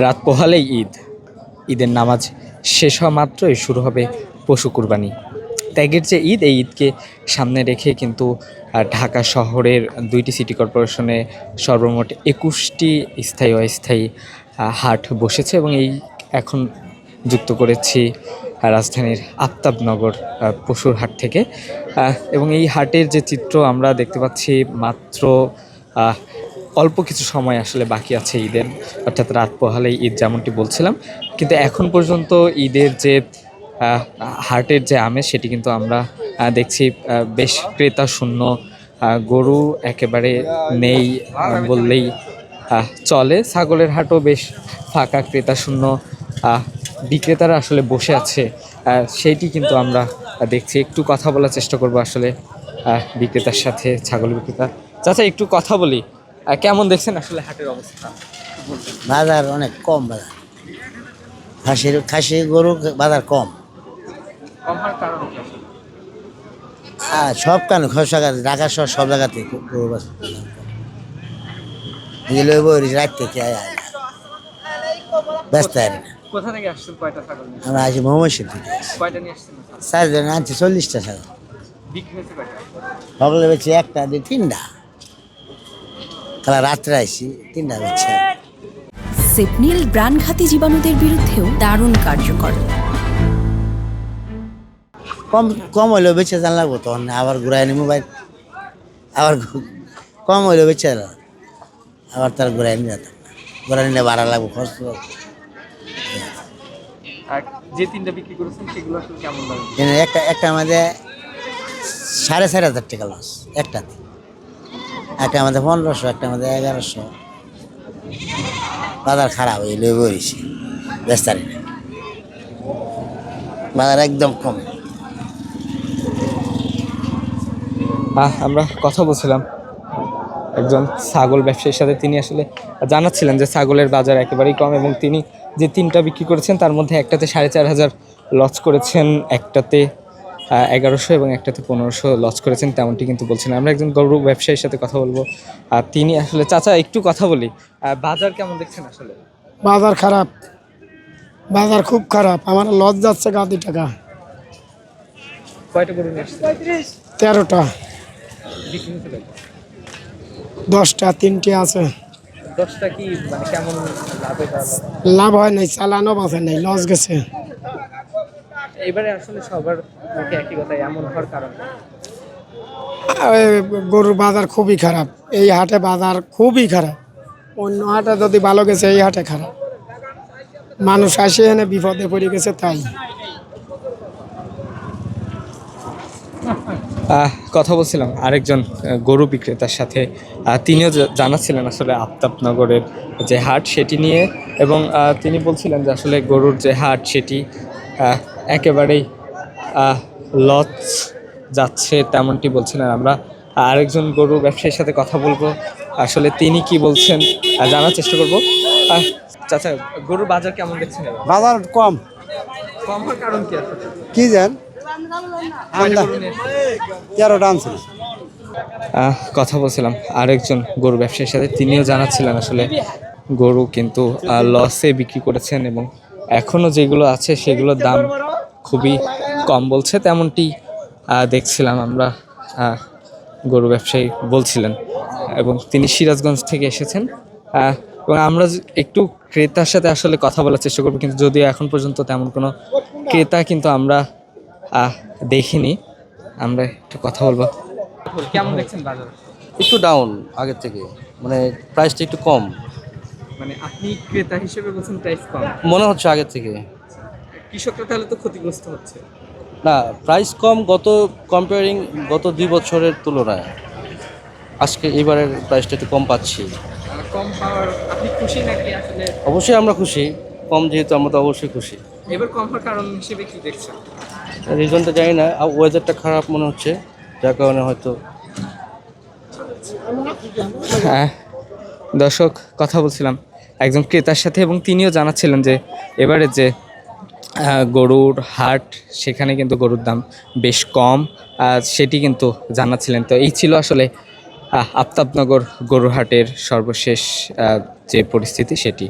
রাত পোহালেই ঈদের নামাজ শেষ হওয়া মাত্রই শুরু হবে পশু কুরবানি। ত্যাগের যে ঈদ, এই ঈদকে সামনে রেখে কিন্তু ঢাকা শহরের 2টি সিটি কর্পোরেশনে সর্বমোট 21টি স্থায়ী অস্থায়ী হাট বসেছে এবং এই এখন যুক্ত করেছি রাজধানীর আফতাবনগর পশুর হাট থেকে। এবং এই হাটের যে চিত্র আমরা দেখতে পাচ্ছি, মাত্র অল্প কিছু সময় আসলে বাকি আছে ঈদের, অর্থাৎ রাত পোহালেই ঈদ যেমনটি বলছিলাম। কিন্তু এখন পর্যন্ত ঈদের যে হাটের যে আমেজ সেটি কিন্তু আমরা দেখছি বেশ ক্রেতা শূন্য। গরু একেবারে নেই বললেই চলে। ছাগলের হাটও বেশ ফাঁকা, ক্রেতা শূন্য। বিক্রেতারা আসলে বসে আছে, সেইটি কিন্তু আমরা দেখছি। একটু কথা বলার চেষ্টা করব আসলে বিক্রেতার সাথে, ছাগল বিক্রেতা। চাচা, একটু কথা বলি, কেমন দেখছেন আসলে হাটের অবস্থা? বাজার অনেক কম, বাজার খাসি গরু বাজার কম। সব কেন ঢাকা শহর সব জায়গাতে গরু রাত থেকে ব্যস্ত আর কোথা থেকে আসছেন? কয়টা ছাগল? আমরা আছি মহম্মদপুর থেকে। কয়টা নিয়ে আসছেন? 4 জন আনছি, 40টা ছাগল। বিক্রি হয়েছে কয়টা? সকালে বেছে 1টা 2 3টা, তাহলে রাত্রে আসি 3টা বেছে। সিপনিল প্রাণঘাতী জীবাণুদের বিরুদ্ধেও দারুণ কার্যকর। কম কম হইলেও বেছে জান লাগবো, তখন আবার ঘুরাই নি মোবাইল, আবার কম হইলেও বেছে আবার তার ঘুরাই নিয়ে যেতাম না, ঘুরাই নিলে ভাড়া লাগবো, খরচ লাগবো। আর যে 3টা বিক্রি করেছেন সেগুলো আসলে কেমন লাগে? একটা আমাদের 4,500 টাকা লস একটাতে, একটা আমাদের 1500, একটা আমাদের 1100। বাজার খারাপ হয়ে লই বইছি, বেস্তারি না, বাজার একদম কম। আমরা কথা বলছিলাম একজন ছাগল ব্যবসায়ীর সাথে। তিনি আসলে জানাচ্ছিলেন যে ছাগলের বাজার একেবারেই কম এবং তিনি যে 3টা বিক্রি করেছেন তার মধ্যে একটাতে 4,500 লস করেছেন, একটাতে 1100 এবং একটাতে 1500 লস করেছেন, তেমনটি কিন্তু বলছেন। আমরা একজন গরু ব্যবসায়ীর সাথে কথা বলবো। তিনি আসলে, চাচা একটু কথা বলি, বাজার কেমন দেখছেন আসলে? বাজার খারাপ, বাজার খুব খারাপ। আমার লস যাচ্ছে গাদি টাকা। কয়টা গরু নিয়ে আসছেন? 13টা, বিক্রি হয়েছে কয়টা? 10টা, 3টে আছে। 10টা কি মানে কেমন লাভে? লাভ হয় নাই, চালানো বাঁচে নাই, লস গেছে। এবারে আসলে সবার মুখে একই কথা, এমন হওয়ার কারণ? গরুর বাজার খুবই খারাপ। এই হাটে বাজার খুবই খারাপ। অন্য হাটে যদি ভালো গেছে, এই হাটে খারাপ। মানুষ আসে এনে বিপদে পড়ে গেছে, তাই। কথা বলছিলাম আরেকজন গরু বিক্রেতার সাথে। তিনিও জানাচ্ছিলেন আসলে আফতাবনগরের যে হাট সেটি নিয়ে, এবং তিনি বলছিলেন যে আসলে গরুর যে হাট সেটি একেবারেই লস যাচ্ছে, তেমনটি বলছিলেন। আমরা আরেকজন গরু ব্যবসায়ীর সাথে কথা বলবো, আসলে তিনি কি বলছেন জানার চেষ্টা করব। চাচা, গরুর বাজার কেমন দেখছেন? বাজার কম। কম হওয়ার কারণ কি আছে? কি জান, 13টা আনছিল। কথা বলছিলাম আরেকজন গরু ব্যবসায়ীর সাথে, তিনিও জানাচ্ছিলেন আসলে গরু কিন্তু লসে বিক্রি করেছেন এবং এখনও যেগুলো আছে সেগুলোর দাম খুবই কম বলছে, তেমনটি দেখছিলাম আমরা। গরু ব্যবসায়ী বলছিলেন এবং তিনি সিরাজগঞ্জ থেকে এসেছেন। এবং আমরা একটু ক্রেতার সাথে আসলে কথা বলার চেষ্টা করবো, কিন্তু যদিও এখন পর্যন্ত তেমন কোনো ক্রেতা কিন্তু আমরা দেখিনি। আমরা একটু কথা বলবো। কেমন দেখছেন বাজার? একটু ডাউন আগের থেকে, মানে প্রাইসটা একটু কম মানে আপনি ক্রেতা হিসেবে বলছেন প্রাইস কম মনে হচ্ছে আগের থেকে। কৃষকরা তাহলে তো ক্ষতিগ্রস্ত হচ্ছে। না, প্রাইস কম গত 2 বছরের তুলনায় আজকে এবারের প্রাইসটা একটু কম পাচ্ছি। কম পাওয়ার আপনি খুশি নাকি? আসলে অবশ্যই আমরা খুশি, কম যেহেতু আমরা তো অবশ্যই খুশি। এবার কম হওয়ার কারণ হিসেবে কি দেখছেন? রিজনটা জানি না, আর ওয়েদারটা খারাপ মনে হচ্ছে, যার কারণে হয়তো। দর্শক, কথা বলছিলাম একজন ক্রেতার সাথে এবং তিনিও জানাচ্ছিলেন যে এবারে যে গরুর হাট সেখানে কিন্তু গরুর দাম বেশ কম, সেটি কিন্তু জানাচ্ছিলেন। তো এই ছিল আসলে আফতাবনগর গরুর হাটের সর্বশেষ যে পরিস্থিতি সেটি।